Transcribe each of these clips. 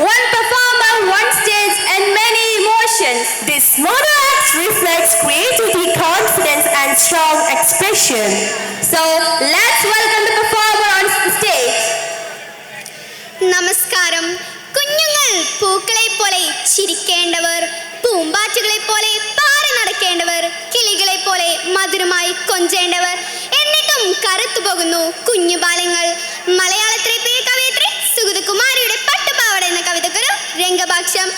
one performer, one stage, and many emotions. This model act reflects creativity, confidence, and strong expression. So let's welcome the performer on stage. നമസ്കാരം. കുഞ്ഞുങ്ങൾ പൂക്കളെ പോലെ ചിരിക്കേണ്ടവർ, പൂമ്പാറ്റുകളെ പോലെ പാറി നടക്കേണ്ടവർ, കിളികളെ പോലെ മധുരമായി കൊഞ്ചേണ്ടവർ, എന്നിട്ടും കറുത്തു പോകുന്നു കുഞ്ഞു ബാലങ്ങൾ. മലയാളത്തിലെ പ്രിയ കവയിത്രി സുഗതകുമാരിയുടെ പട്ടുപാവാട എന്ന കവിതക്കൊരു രംഗഭാഷ്യം.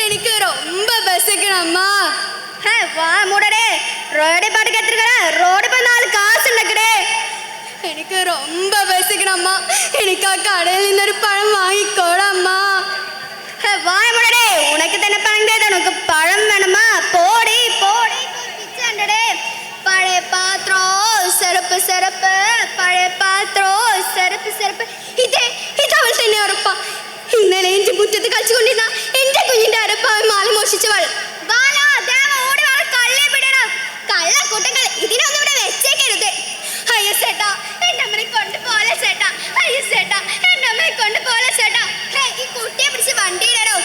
എനിക്ക് ரொம்ப பசிக்கணும்மா. வா மூடடே, ரோடே பாட்டு கத்துக்கடா, ரோடு போய் 4 காசு உண்டக்கடே. എനിക്ക് ரொம்ப பசிக்கணும்மா. എനിക്ക് ആ കടയിൽ നിന്നൊരു പഴം വാങ്ങിക്കോടമ്മാ. വായ മൂടടേ, ഉനക്ക് തന്നെ പഴം തേതാ, ഉനക്ക് പഴം വേണമാ. പോടി പോടി പിച്ചണ്ടടേ. പഴയ പാത്രോ സെറപ്പ് സെറപ്പ്, പഴയ പാത്രോ സെറപ്പ് സെറപ്പ്. ഇതവൾ തന്നെ ഉറപ്പാ. ഇന്നലെ എന്റെ മുറ്റത്ത് കളിച്ചുകൊണ്ടിരുന്ന എന്റെ കുഞ്ഞിന്റെ അരപ്പാവൻ മാല മോഷിച്ചവൾ. ഓടി വാ, കള്ളെ പിടണം. കള്ളക്കൂട്ടങ്ങൾ ഇതിനൊന്നും ഇവിടെ വെച്ചേക്കരുത്. അയ്യോ ചേട്ടാ, എന്റെ അമ്മനെ കൊണ്ടുപോലെ ചേട്ടാ. അയ്യോ ചേട്ടാ, എന്റെ അമ്മനെ കൊണ്ടുപോലെ ചേട്ടാ. ഈ കുട്ടിയെ പിടിച്ച് വണ്ടിയിടോ.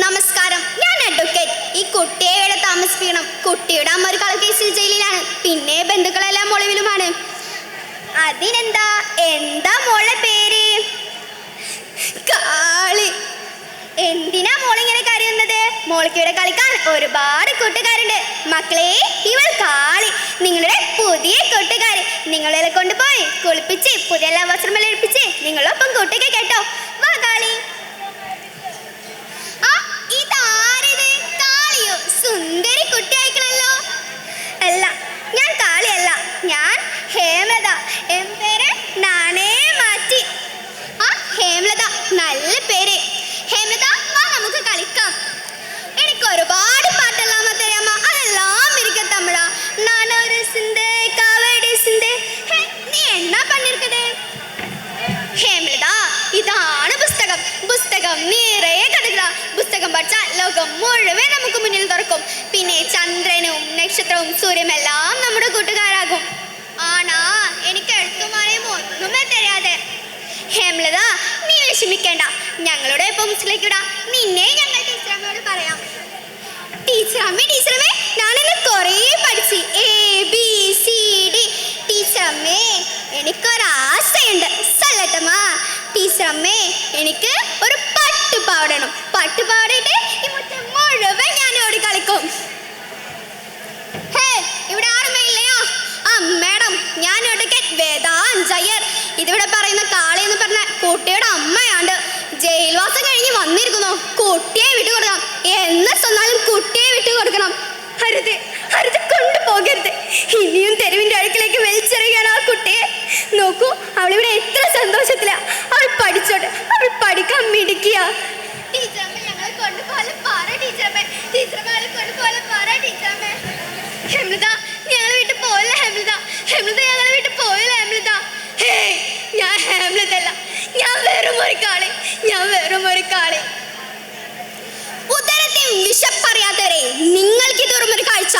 നമസ്കാരം, ഞാൻ അഡ്വക്കേറ്റ്. ഈ കുട്ടിയെ ഇവിടെ താമസിപ്പിക്കണം. കുട്ടിയുടെ അമ്മ ഒരു കളക്കേസിൽ ജയിലിലാണ്. പിന്നെ ബന്ധുക്കളെല്ലാം ഒളിവിലുമാണ്. അതിനെന്താ? എന്താ മോളുടെ പേര്? കാളി. എന്തിനാ മോളിങ്ങനെ കരയുന്നത്? മോൾക്ക് ഇവിടെ കളിക്കാൻ ഒരുപാട് കൂട്ടുകാരുണ്ട്. മക്കളെ, ഇവൾ കാളി, നിങ്ങളുടെ പുതിയ കൂട്ടുകാരി. നിങ്ങളെ കൊണ്ടുപോയി കുളിപ്പിച്ച് പുതിയ വസ്ത്രമെല്ലാം എടുപ്പിച്ച് നിങ്ങളൊപ്പം കൂട്ടുക കേട്ടോ. വാ കാളി. ഇതാരിത്? കാളിയോ? സുന്ദരി കുട്ടി അയക്കണല്ലോ. അല്ല, ഞാൻ കാളിയല്ല, ഞാൻ ഹേമലത. എൻ പേര് നാണേ മാറ്റി. ഹേമലത, നല്ല പേര്. ഹേമലത, വാ നമുക്ക് കളിക്കാം. എനിക്ക് ഒരുപാട് പാട്ടെല്ലാം തരാമ. അതെല്ലാം ഇരിക്ക തമിഴ. നാനൊരു സിന്ദേ കാവടി സിന്ദേ. നീ എന്നാ പണിയിരിക്കതേ? ഹേമലത, ഇതാണ് പുസ്തകം. പുസ്തകം നിറയെ കഥകളാ. പുസ്തകം പഠിച്ചാൽ ലോകം മുഴുവൻ നമുക്ക് മുന്നിൽ തുറക്കും. പിന്നെ ചന്ദ്രനും നക്ഷത്രവും സൂര്യനും എല്ലാം നമ്മുടെ കൂട്ടുകാരാകും. ആണാ, എനിക്ക് എഴുത്തുമാരെയും ഒന്നുമേ തരാതെ. ഹേമലത, നീ വിഷമിക്കേണ്ട. ഞങ്ങളുടെ പുസ്തകത്തിലേക്ക് വിടാം. നിന്നെ ഞങ്ങൾ ടീച്ചറമ്മയോട് പറയാം. ടീച്ചറമ്മേ, ടീച്ചറമ്മേ, ഞാനിന്ന് കുറേ പഠിച്ച് ABCD. ടീച്ചറമ്മേ, എനിക്കൊരാശയുണ്ട്. സല്ലട്ടമ്മ. ടീച്ചറമ്മേ, എനിക്ക് ഒരു പട്ടുപാവാടണം. പട്ടുപാവാടയിട്ട് ഈ മുറ്റം മുഴുവൻ ഞാൻ ഓടി കളിക്കും. ഇവിടെ ആരുമേ ഇല്ലയോ? മാഡം, ഞാൻ വേദാഞ്ജയർ. ഇതിവിടെ പറയുന്ന കാളി എന്ന് പറഞ്ഞ കുട്ടിയുടെ അമ്മയാണ്. ജയിൽവാസം കഴിഞ്ഞ് വന്നിരിക്കുന്നു. കുട്ടിയെ വിട്ടുകൊടുക്കണം. എന്ന് സ്വന്നാലും കുട്ടിയെ വിട്ടുകൊടുക്കണം. അരുത്, അരുത്, കൊണ്ടുപോകരുത്. ഇനിയും തെരുവിന്റെ അടുക്കിലേക്ക് വലിച്ചെറിയുകയാണ് ആ കുട്ടിയെ. നോക്കൂ, അവളിവിടെ എത്ര സന്തോഷത്തിലാ. അവൾ പഠിച്ചോട്ടെ, അവൾ പഠിക്കാൻ മിടിക്കുക. ടീച്ചറമ്മ, ഞങ്ങളെ കൊണ്ടുപോലെ പറ ടീച്ചറമ്മേ. ടീച്ചറമ്മ, കൊണ്ടുപോലെ പറ ടീച്ചറമ്മേ. ഹേമലത, ഞങ്ങളെ വീട്ടിൽ പോയില്ല ഹേമലത. ഹേമലത, ഞങ്ങളെ വീട്ടിൽ പോയില്ല ഹേമലത. ഞാൻ ഹേമലതല്ല, ഞാൻ വെറും ഒരു കാളി. ഞാൻ വെറും ഒരു കാളി. ഉദരത്തെ വിശപ്പറിയാത്തവരെ, നിങ്ങൾക്ക് ഇതൊരു കാഴ്ച.